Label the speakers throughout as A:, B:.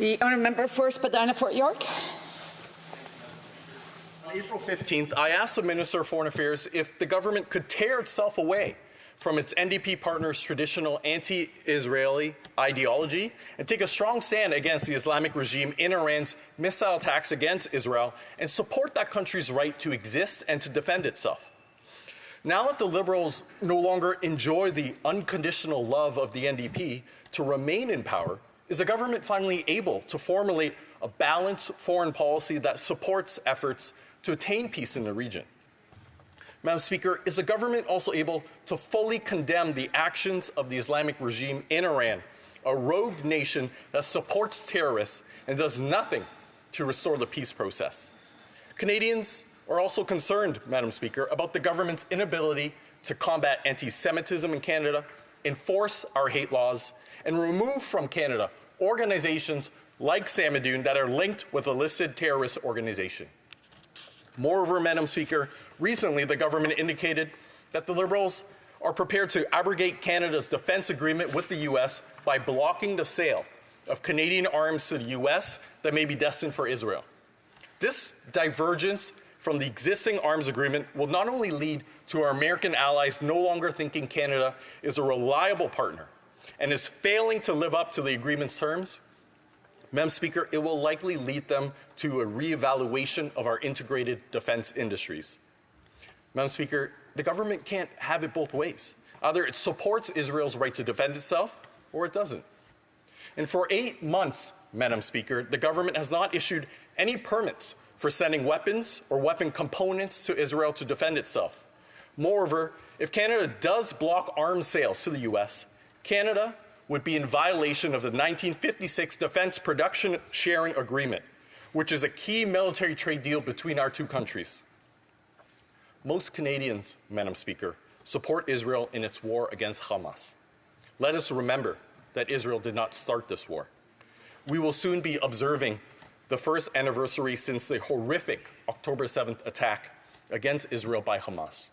A: The honourable member for Spadina Fort York.
B: On April 15th, I asked the Minister of Foreign Affairs if the government could tear itself away from its NDP partners' traditional anti-Israeli ideology and take a strong stand against the Islamic regime in Iran's missile attacks against Israel and support that country's right to exist and to defend itself. Now that the Liberals no longer enjoy the unconditional love of the NDP to remain in power, is the government finally able to formulate a balanced foreign policy that supports efforts to attain peace in the region? Madam Speaker, is the government also able to fully condemn the actions of the Islamic regime in Iran, a rogue nation that supports terrorists and does nothing to restore the peace process? Canadians are also concerned, Madam Speaker, about the government's inability to combat anti-Semitism in Canada, enforce our hate laws, and remove from Canada organizations like Samadoun that are linked with a listed terrorist organization. Moreover, Madam Speaker, recently the government indicated that the Liberals are prepared to abrogate Canada's defence agreement with the U.S. by blocking the sale of Canadian arms to the U.S. that may be destined for Israel. This divergence from the existing arms agreement will not only lead to our American allies no longer thinking Canada is a reliable partner and is failing to live up to the agreement's terms, Madam Speaker, it will likely lead them to a reevaluation of our integrated defense industries. Madam Speaker, the government can't have it both ways. Either it supports Israel's right to defend itself, or it doesn't. And for 8 months, Madam Speaker, the government has not issued any permits for sending weapons or weapon components to Israel to defend itself. Moreover, if Canada does block arms sales to the U.S., Canada would be in violation of the 1956 Defense Production Sharing Agreement, which is a key military trade deal between our two countries. Most Canadians, Madam Speaker, support Israel in its war against Hamas. Let us remember that Israel did not start this war. We will soon be observing the first anniversary since the horrific October 7th attack against Israel by Hamas.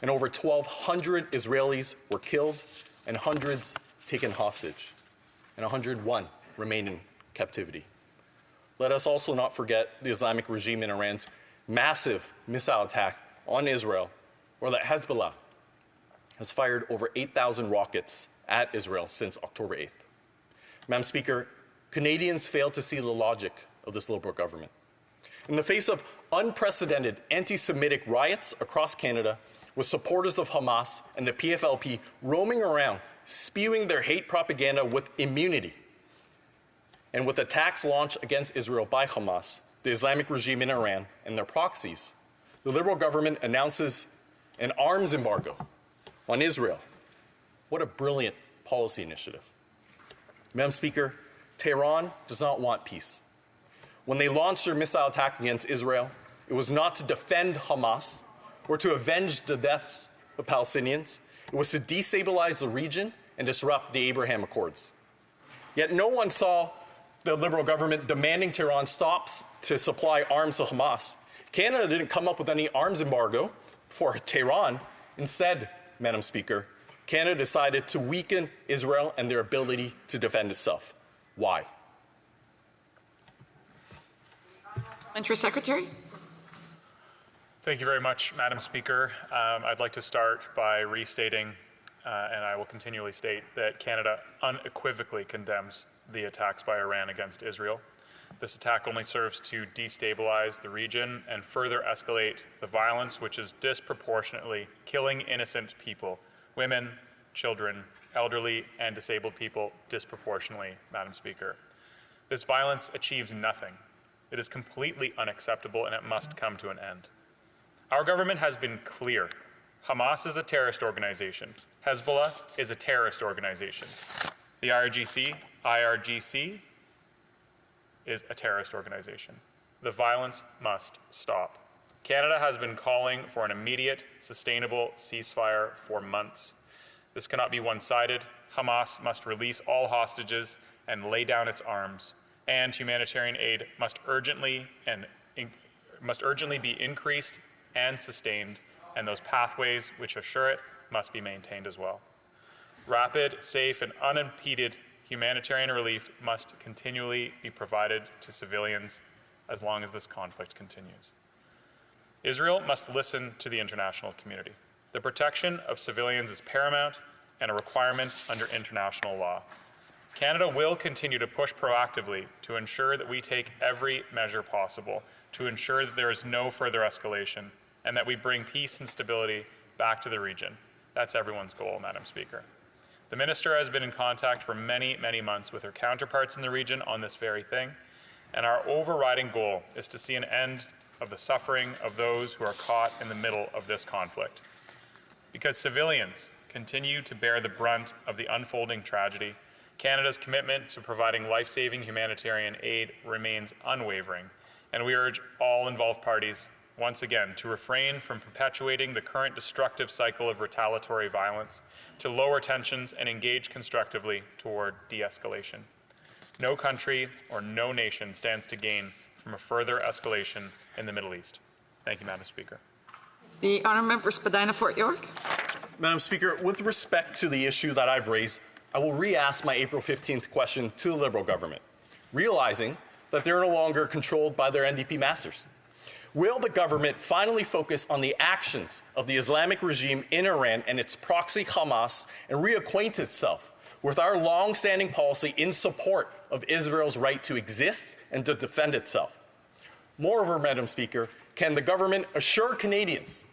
B: And over 1,200 Israelis were killed and hundreds taken hostage, and 101 remain in captivity. Let us also not forget the Islamic regime in Iran's massive missile attack on Israel, where the Hezbollah has fired over 8,000 rockets at Israel since October 8th. Madam Speaker, Canadians fail to see the logic of this Liberal government. In the face of unprecedented anti-Semitic riots across Canada, with supporters of Hamas and the PFLP roaming around spewing their hate propaganda with immunity, and with attacks launched against Israel by Hamas, the Islamic regime in Iran, and their proxies, the Liberal government announces an arms embargo on Israel. What a brilliant policy initiative. Madam Speaker, Tehran does not want peace. When they launched their missile attack against Israel, it was not to defend Hamas or to avenge the deaths of Palestinians. It was to destabilize the region and disrupt the Abraham Accords. Yet no one saw the Liberal government demanding Tehran stops to supply arms to Hamas. Canada didn't come up with any arms embargo for Tehran. Instead, Madam Speaker, Canada decided to weaken Israel and their ability to defend itself. Why?
A: Parliamentary Secretary.
C: Thank you very much, Madam Speaker. I'd like to start by restating, and I will continually state, that Canada unequivocally condemns the attacks by Iran against Israel. This attack only serves to destabilize the region and further escalate the violence which is disproportionately killing innocent people, women, children, elderly, and disabled people disproportionately, Madam Speaker. This violence achieves nothing. It is completely unacceptable and it must come to an end. Our government has been clear. Hamas is a terrorist organization. Hezbollah is a terrorist organization. The IRGC is a terrorist organization. The violence must stop. Canada has been calling for an immediate, sustainable ceasefire for months. This cannot be one-sided. Hamas must release all hostages and lay down its arms, and humanitarian aid must urgently be increased and sustained, and those pathways which assure it must be maintained as well. Rapid, safe, and unimpeded humanitarian relief must continually be provided to civilians as long as this conflict continues. Israel must listen to the international community. The protection of civilians is paramount and a requirement under international law. Canada will continue to push proactively to ensure that we take every measure possible to ensure that there is no further escalation and that we bring peace and stability back to the region. That's everyone's goal, Madam Speaker. The Minister has been in contact for many, many months with her counterparts in the region on this very thing, and our overriding goal is to see an end of the suffering of those who are caught in the middle of this conflict. Because civilians continue to bear the brunt of the unfolding tragedy, Canada's commitment to providing life-saving humanitarian aid remains unwavering, and we urge all involved parties, once again, to refrain from perpetuating the current destructive cycle of retaliatory violence, to lower tensions and engage constructively toward de-escalation. No country or no nation stands to gain from a further escalation in the Middle East. Thank you, Madam Speaker.
A: The honourable member Spadina Fort York.
B: Madam Speaker, with respect to the issue that I've raised, I will re-ask my April 15th question to the Liberal government, realizing that they're no longer controlled by their NDP masters. Will the government finally focus on the actions of the Islamic regime in Iran and its proxy Hamas and reacquaint itself with our long-standing policy in support of Israel's right to exist and to defend itself? Moreover, Madam Speaker, can the government assure Canadians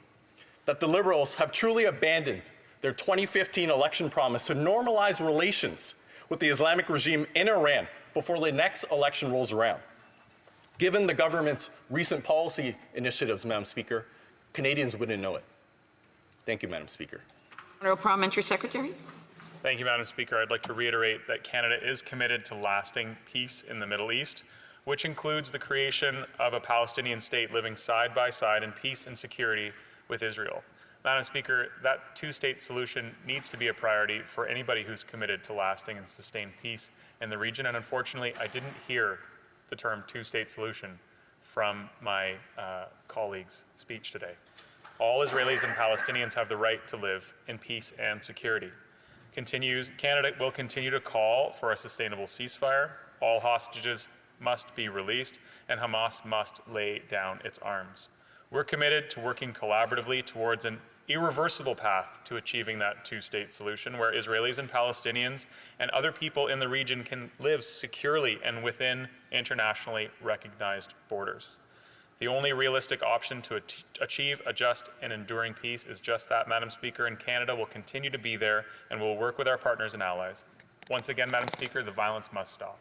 B: that the Liberals have truly abandoned their 2015 election promise to normalize relations with the Islamic regime in Iran before the next election rolls around? Given the government's recent policy initiatives, Madam Speaker, Canadians wouldn't know it. Thank you, Madam Speaker.
A: Honourable Parliamentary Secretary.
C: Thank you, Madam Speaker. I'd like to reiterate that Canada is committed to lasting peace in the Middle East, which includes the creation of a Palestinian state living side by side in peace and security with Israel. Madam Speaker, that two-state solution needs to be a priority for anybody who's committed to lasting and sustained peace in the region. And unfortunately, I didn't hear the term two-state solution from my colleague's speech today. All Israelis and Palestinians have the right to live in peace and security. Canada will continue to call for a sustainable ceasefire. All hostages must be released, and Hamas must lay down its arms. We're committed to working collaboratively towards an irreversible path to achieving that two-state solution where Israelis and Palestinians and other people in the region can live securely and within internationally recognized borders. The only realistic option to achieve a just and enduring peace is just that, Madam Speaker, and Canada will continue to be there and will work with our partners and allies. Once again, Madam Speaker, the violence must stop.